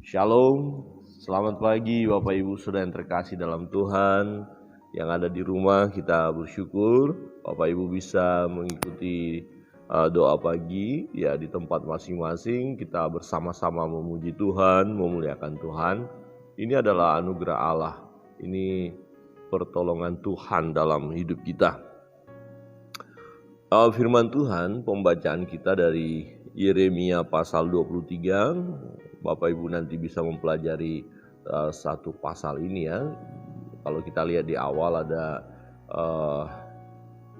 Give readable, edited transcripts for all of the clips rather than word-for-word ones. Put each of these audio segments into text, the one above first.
Shalom, selamat pagi Bapak Ibu Saudara yang terkasih dalam Tuhan. Yang ada di rumah kita bersyukur Bapak Ibu bisa mengikuti doa pagi ya di tempat masing-masing. Kita bersama-sama memuji Tuhan, memuliakan Tuhan. Ini adalah anugerah Allah, ini pertolongan Tuhan dalam hidup kita. Firman Tuhan, pembacaan kita dari Yeremia pasal 23. Bapak Ibu nanti bisa mempelajari satu pasal ini ya. Kalau kita lihat di awal ada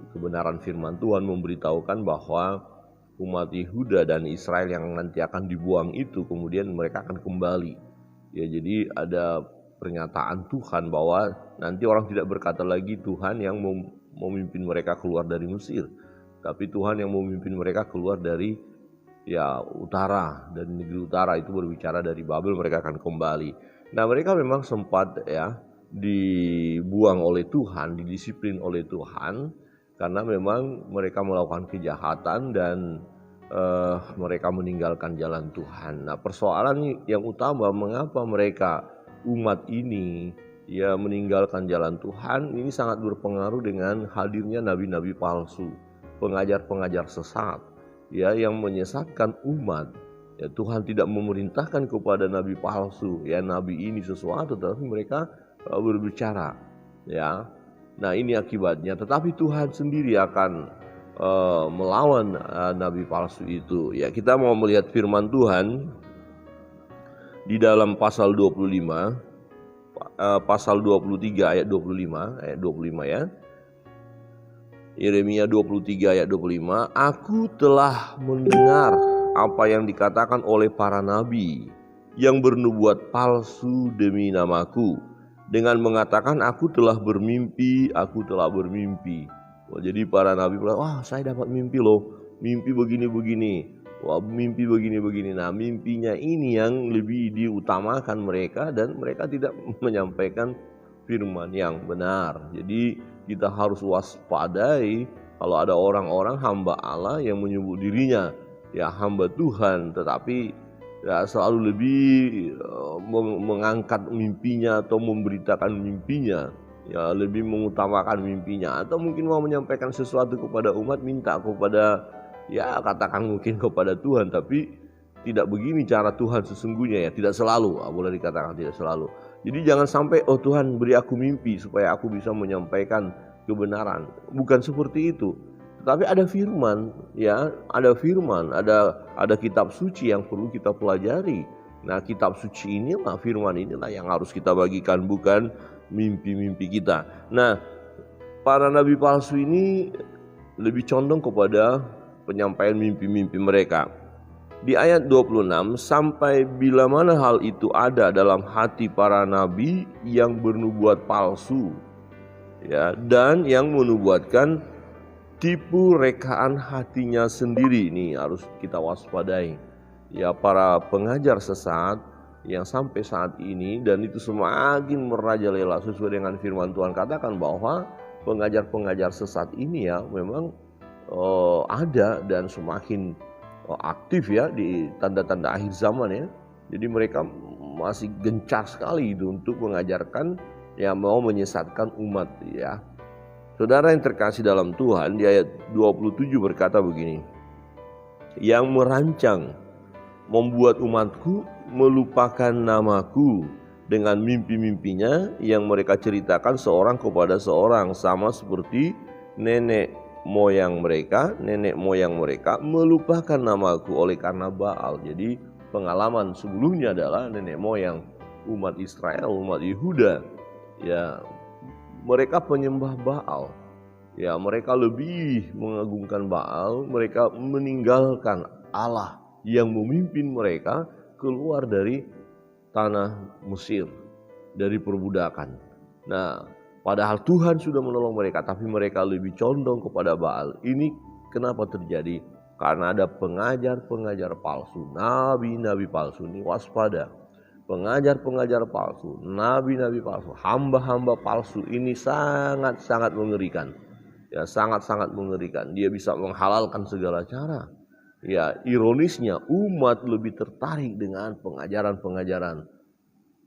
kebenaran firman Tuhan memberitahukan bahwa umat Yehuda dan Israel yang nanti akan dibuang itu kemudian mereka akan kembali. Ya, jadi ada pernyataan Tuhan bahwa nanti orang tidak berkata lagi Tuhan yang memimpin mereka keluar dari Mesir, tapi Tuhan yang memimpin mereka keluar dari utara, dan negeri utara itu berbicara dari Babel, mereka akan kembali. Nah, mereka memang sempat dibuang oleh Tuhan, didisiplin oleh Tuhan karena memang mereka melakukan kejahatan dan mereka meninggalkan jalan Tuhan. Nah, persoalan yang utama mengapa mereka umat ini meninggalkan jalan Tuhan ini sangat berpengaruh dengan hadirnya nabi-nabi palsu, pengajar-pengajar sesat yang menyesatkan umat. Tuhan tidak memerintahkan kepada nabi palsu nabi ini sesuatu, tetapi mereka berbicara Nah, ini akibatnya. Tetapi Tuhan sendiri akan melawan nabi palsu itu. Kita mau melihat firman Tuhan di dalam pasal 25, pasal 23 ayat 25 ya. Yeremia 23 ayat 25, aku telah mendengar apa yang dikatakan oleh para nabi yang bernubuat palsu demi namaku, dengan mengatakan aku telah bermimpi. Jadi para nabi bilang, saya dapat mimpi loh, mimpi begini-begini, mimpi begini-begini. Nah, mimpinya ini yang lebih diutamakan mereka, dan mereka tidak menyampaikan firman yang benar. Jadi kita harus waspadai kalau ada orang-orang hamba Allah yang menyebut dirinya hamba Tuhan, tetapi selalu lebih mengangkat mimpinya atau memberitakan mimpinya, lebih mengutamakan mimpinya, atau mungkin mau menyampaikan sesuatu kepada umat, minta kepada katakan mungkin kepada Tuhan, tapi tidak begini cara Tuhan sesungguhnya tidak selalu, boleh dikatakan tidak selalu. Jadi jangan sampai Tuhan beri aku mimpi supaya aku bisa menyampaikan kebenaran. Bukan seperti itu. Tetapi ada firman, ada kitab suci yang perlu kita pelajari. Nah, kitab suci inilah, firman inilah yang harus kita bagikan, bukan mimpi-mimpi kita. Nah, para nabi palsu ini lebih condong kepada penyampaian mimpi-mimpi mereka. Di ayat 26, sampai bila mana hal itu ada dalam hati para nabi yang bernubuat palsu dan yang menubuatkan tipu rekaan hatinya sendiri. Ini harus kita waspadai. Para pengajar sesat yang sampai saat ini, dan itu semakin merajalela sesuai dengan firman Tuhan katakan bahwa pengajar-pengajar sesat ini memang ada dan semakin aktif di tanda-tanda akhir zaman Jadi mereka masih gencar sekali itu untuk mengajarkan mau menyesatkan umat Saudara yang terkasih dalam Tuhan, di ayat 27 berkata begini, yang merancang membuat umatku melupakan namaku dengan mimpi-mimpinya yang mereka ceritakan seorang kepada seorang, sama seperti nenek moyang mereka melupakan namaku oleh karena Baal. Jadi pengalaman sebelumnya adalah nenek moyang umat Israel, umat Yehuda mereka penyembah Baal. Mereka lebih mengagungkan Baal, mereka meninggalkan Allah yang memimpin mereka keluar dari tanah Mesir, dari perbudakan. Nah, padahal Tuhan sudah menolong mereka, tapi mereka lebih condong kepada Baal. Ini kenapa terjadi? Karena ada pengajar-pengajar palsu, nabi-nabi palsu. Ini waspada. Pengajar-pengajar palsu, nabi-nabi palsu, hamba-hamba palsu ini sangat-sangat mengerikan. Sangat-sangat mengerikan. Dia bisa menghalalkan segala cara. Ya, ironisnya umat lebih tertarik dengan pengajaran-pengajaran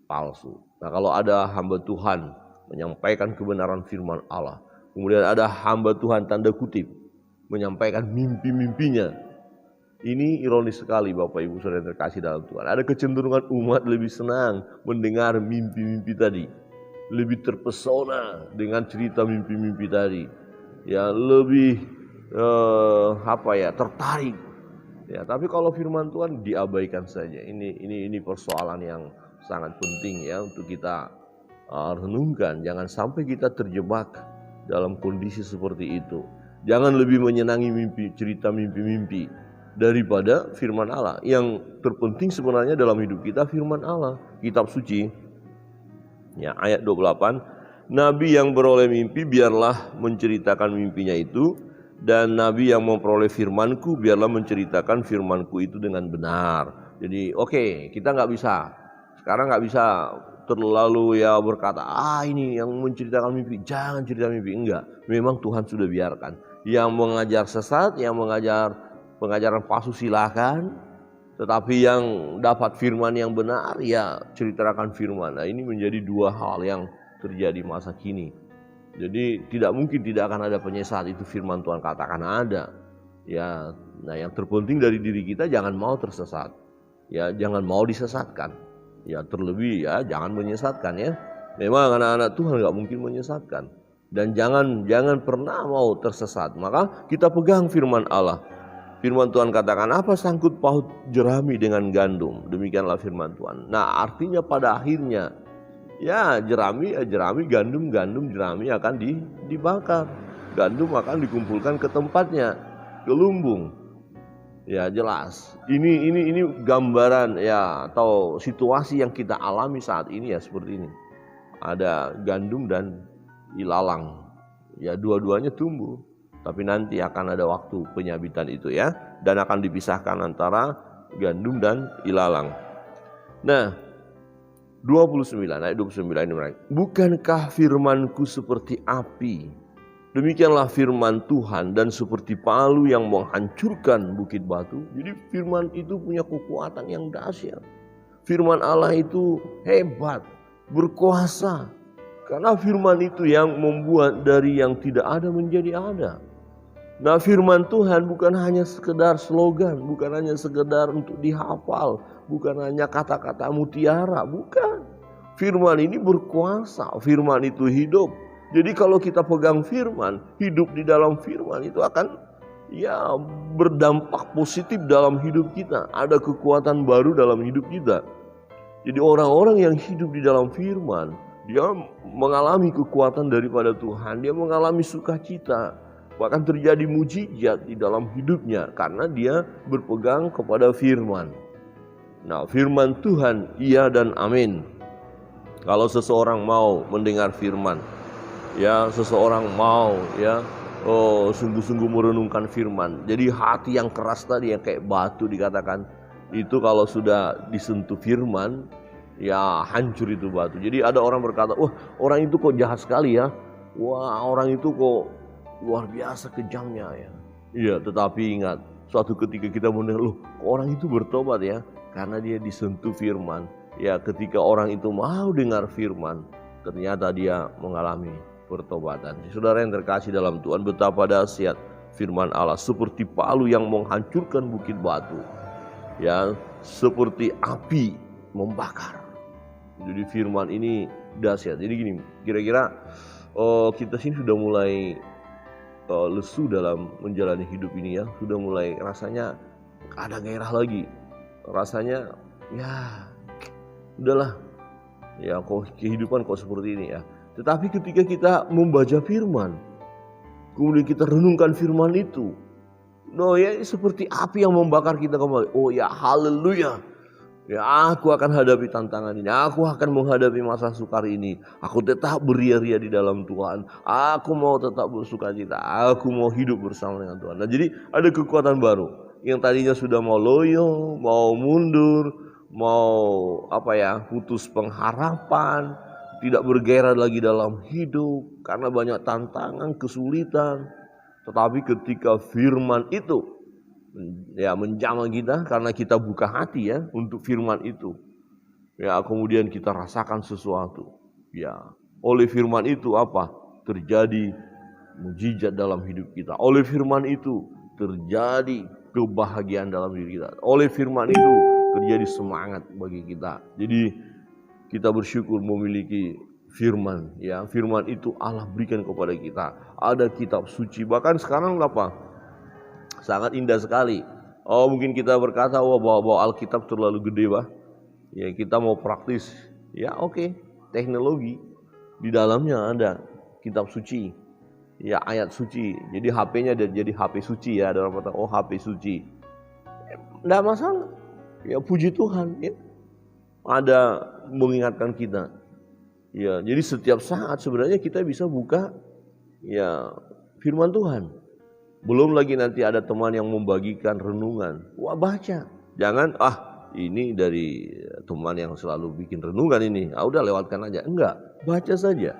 palsu. Nah, kalau ada hamba Tuhan menyampaikan kebenaran firman Allah, kemudian ada hamba Tuhan tanda kutip menyampaikan mimpi-mimpinya. Ini ironis sekali Bapak Ibu Saudara yang terkasih dalam Tuhan. Ada kecenderungan umat lebih senang mendengar mimpi-mimpi tadi, lebih terpesona dengan cerita mimpi-mimpi tadi, ya lebih tertarik. Ya, tapi kalau firman Tuhan diabaikan saja. Ini persoalan yang sangat penting ya untuk kita renungkan. Jangan sampai kita terjebak dalam kondisi seperti itu. Jangan lebih menyenangi cerita mimpi-mimpi daripada firman Allah. Yang terpenting sebenarnya dalam hidup kita firman Allah, kitab suci. Ya, ayat 28, nabi yang beroleh mimpi biarlah menceritakan mimpinya itu, dan nabi yang memperoleh firmanku biarlah menceritakan firmanku itu dengan benar. Jadi kita sekarang nggak bisa terlalu berkata, ini yang menceritakan mimpi, jangan cerita mimpi. Enggak, memang Tuhan sudah biarkan. Yang mengajar sesat, yang mengajar pengajaran palsu silakan, tetapi yang dapat firman yang benar, ya ceritakan firman. Nah, ini menjadi dua hal yang terjadi masa kini. Jadi tidak mungkin tidak akan ada penyesat, itu firman Tuhan katakan ada. Ya, nah yang terpenting dari diri kita jangan mau tersesat. Ya, jangan mau disesatkan. Ya, terlebih ya jangan menyesatkan ya. Memang anak-anak Tuhan nggak mungkin menyesatkan. Dan jangan pernah mau tersesat. Maka kita pegang firman Allah. Firman Tuhan katakan, apa sangkut paut jerami dengan gandum? Demikianlah firman Tuhan. Nah, artinya pada akhirnya ya jerami, gandum, jerami akan dibakar. Gandum akan dikumpulkan ke tempatnya, ke lumbung. Ya jelas. Ini gambaran ya atau situasi yang kita alami saat ini ya seperti ini. Ada gandum dan ilalang. Ya dua-duanya tumbuh. Tapi nanti akan ada waktu penyabitan itu ya. Dan akan dipisahkan antara gandum dan ilalang. Nah, 29 ayat 29 ini, bukankah firmanku seperti api, demikianlah firman Tuhan, dan seperti palu yang menghancurkan bukit batu. Jadi firman itu punya kekuatan yang dahsyat. Firman Allah itu hebat, berkuasa, karena firman itu yang membuat dari yang tidak ada menjadi ada. Nah, firman Tuhan bukan hanya sekedar slogan, bukan hanya sekedar untuk dihafal, bukan hanya kata-kata mutiara, bukan. Firman ini berkuasa, firman itu hidup. Jadi kalau kita pegang firman, hidup di dalam firman itu akan berdampak positif dalam hidup kita. Ada kekuatan baru dalam hidup kita. Jadi orang-orang yang hidup di dalam firman, dia mengalami kekuatan daripada Tuhan, dia mengalami sukacita. Bahkan terjadi mujizat di dalam hidupnya karena dia berpegang kepada firman. Nah, firman Tuhan iya dan amin. Kalau seseorang mau mendengar firman, ya seseorang mau sungguh-sungguh merenungkan firman. Jadi hati yang keras tadi yang kayak batu dikatakan, itu kalau sudah disentuh firman, ya hancur itu batu. Jadi ada orang berkata, wah orang itu kok jahat sekali ya. Wah orang itu kok luar biasa kejamnya ya. Iya, tetapi ingat, suatu ketika kita mendengar, orang itu bertobat ya, karena dia disentuh firman. Ya, ketika orang itu mau dengar firman, ternyata dia mengalami pertobatan. Saudara yang terkasih dalam Tuhan, betapa dahsyat firman Allah, seperti palu yang menghancurkan bukit batu. Ya, seperti api membakar. Jadi firman ini dahsyat. Jadi gini, kira-kira kita sini sudah mulai lesu dalam menjalani hidup ini ya, sudah mulai rasanya ada gairah lagi, rasanya ya udahlah ya, kehidupan seperti ini ya. Tetapi ketika kita membaca firman, kemudian kita renungkan firman itu, seperti api yang membakar kita kembali. Oh ya, haleluya. Ya, aku akan hadapi tantangan ini. Aku akan menghadapi masa sukar ini. Aku tetap beria-ria di dalam Tuhan. Aku mau tetap bersukacita. Aku mau hidup bersama dengan Tuhan. Nah, jadi ada kekuatan baru. Yang tadinya sudah mau loyo, mau mundur, mau putus pengharapan, tidak bergairah lagi dalam hidup karena banyak tantangan, kesulitan. Tetapi ketika firman itu, ya menjamah kita karena kita buka hati ya untuk firman itu. Ya, kemudian kita rasakan sesuatu. Ya, oleh firman itu apa? Terjadi mujizat dalam hidup kita. Oleh firman itu terjadi kebahagiaan dalam diri kita. Oleh firman itu terjadi semangat bagi kita. Jadi kita bersyukur memiliki firman, ya. Firman itu Allah berikan kepada kita. Ada kitab suci. Bahkan sekarang apa? Sangat indah sekali. Oh, mungkin kita berkata, wah, bawa Alkitab terlalu gede, bah. Ya, kita mau praktis. Ya, oke. Teknologi di dalamnya ada kitab suci. Ya, ayat suci. Jadi HP-nya jadi HP suci ya. Ada orang kata, oh HP suci. Enggak masalah. Ya, puji Tuhan, ya. Ada mengingatkan kita. Ya, jadi setiap saat sebenarnya kita bisa buka ya firman Tuhan. Belum lagi nanti ada teman yang membagikan renungan. Wah, baca. Jangan ini dari teman yang selalu bikin renungan ini. Udah lewatkan aja. Enggak, baca saja.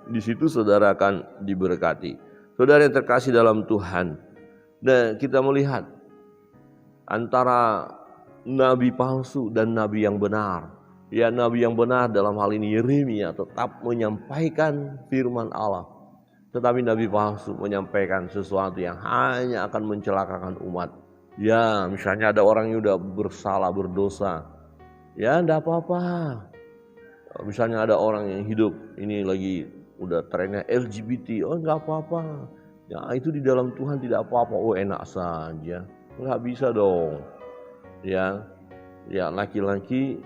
Di situ saudara akan diberkati. Saudara yang terkasih dalam Tuhan. Nah, kita melihat antara nabi palsu dan nabi yang benar. Ya, nabi yang benar dalam hal ini Yeremia tetap menyampaikan firman Allah. Tetapi nabi palsu menyampaikan sesuatu yang hanya akan mencelakakan umat. Ya, misalnya ada orang yang udah bersalah, berdosa. Ya, enggak apa-apa. Misalnya ada orang yang hidup, ini lagi udah trennya LGBT. Oh, enggak apa-apa. Ya, itu di dalam Tuhan tidak apa-apa. Oh, enak saja. Enggak bisa dong. Ya, laki-laki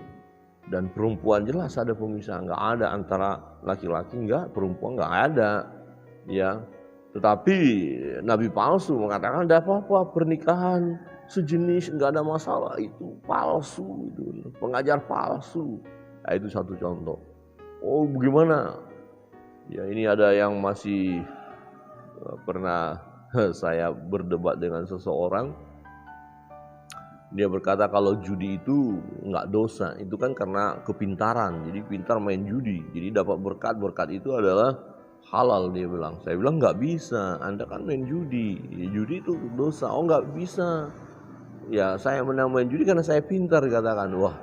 dan perempuan jelas ada pemisahan, nggak ada antara laki-laki perempuan nggak ada, ya. Tetapi nabi palsu mengatakan tidak apa-apa pernikahan sejenis nggak ada masalah, itu palsu, itu pengajar palsu. Nah, itu satu contoh. Oh, bagaimana? Ya, ini ada yang masih pernah saya berdebat dengan seseorang. Dia berkata kalau judi itu enggak dosa, itu kan karena kepintaran. Jadi pintar main judi, jadi dapat berkat itu adalah halal, dia bilang. Saya bilang enggak bisa, Anda kan main judi, ya, judi itu dosa. Oh, enggak bisa. Ya, saya menang main judi karena saya pintar, katakan. Wah,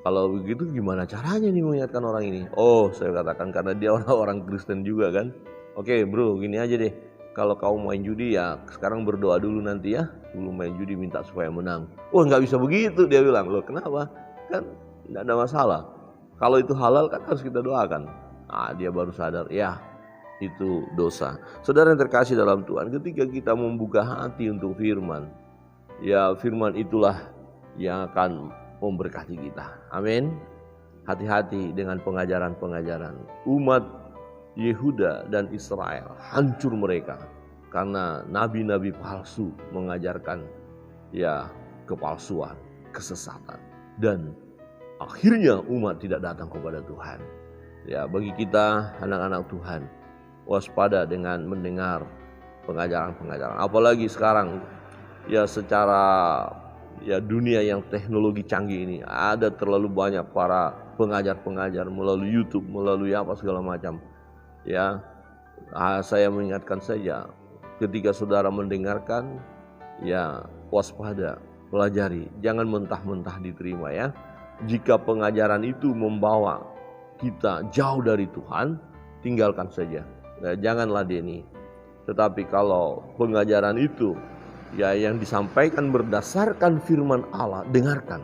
kalau begitu gimana caranya nih mengingatkan orang ini? Oh, saya katakan karena dia orang Kristen juga kan. Oke bro, gini aja deh. Kalau kau main judi ya sekarang berdoa dulu nanti ya. Sebelum main judi minta supaya menang. Wah, nggak bisa begitu, dia bilang. Loh, kenapa? Kan nggak ada masalah. Kalau itu halal kan harus kita doakan. Dia baru sadar, ya itu dosa. Saudara yang terkasih dalam Tuhan, ketika kita membuka hati untuk firman, ya firman itulah yang akan memberkati kita. Amin. Hati-hati dengan pengajaran-pengajaran. Umat Yehuda dan Israel hancur mereka karena nabi-nabi palsu mengajarkan ya kepalsuan, kesesatan, dan akhirnya umat tidak datang kepada Tuhan. Ya, bagi kita anak-anak Tuhan, waspada dengan mendengar pengajaran-pengajaran. Apalagi sekarang ya secara ya dunia yang teknologi canggih ini, ada terlalu banyak para pengajar-pengajar melalui YouTube, melalui apa segala macam. Ya, saya mengingatkan saja, ketika saudara mendengarkan, ya waspada, pelajari, jangan mentah-mentah diterima ya. Jika pengajaran itu membawa kita jauh dari Tuhan, tinggalkan saja. Ya, jangan ladeni. Tetapi kalau pengajaran itu ya yang disampaikan berdasarkan firman Allah, dengarkan,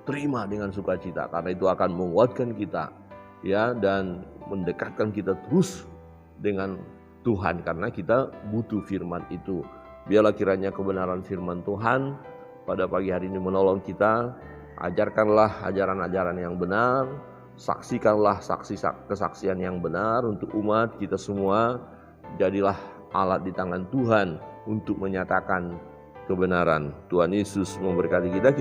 terima dengan sukacita, karena itu akan menguatkan kita, ya, dan mendekatkan kita terus dengan Tuhan, karena kita butuh firman itu. Biarlah kiranya kebenaran firman Tuhan pada pagi hari ini menolong kita. Ajarkanlah ajaran-ajaran yang benar, saksikanlah kesaksian yang benar untuk umat kita semua. Jadilah alat di tangan Tuhan untuk menyatakan kebenaran. Tuhan Yesus memberkati kita.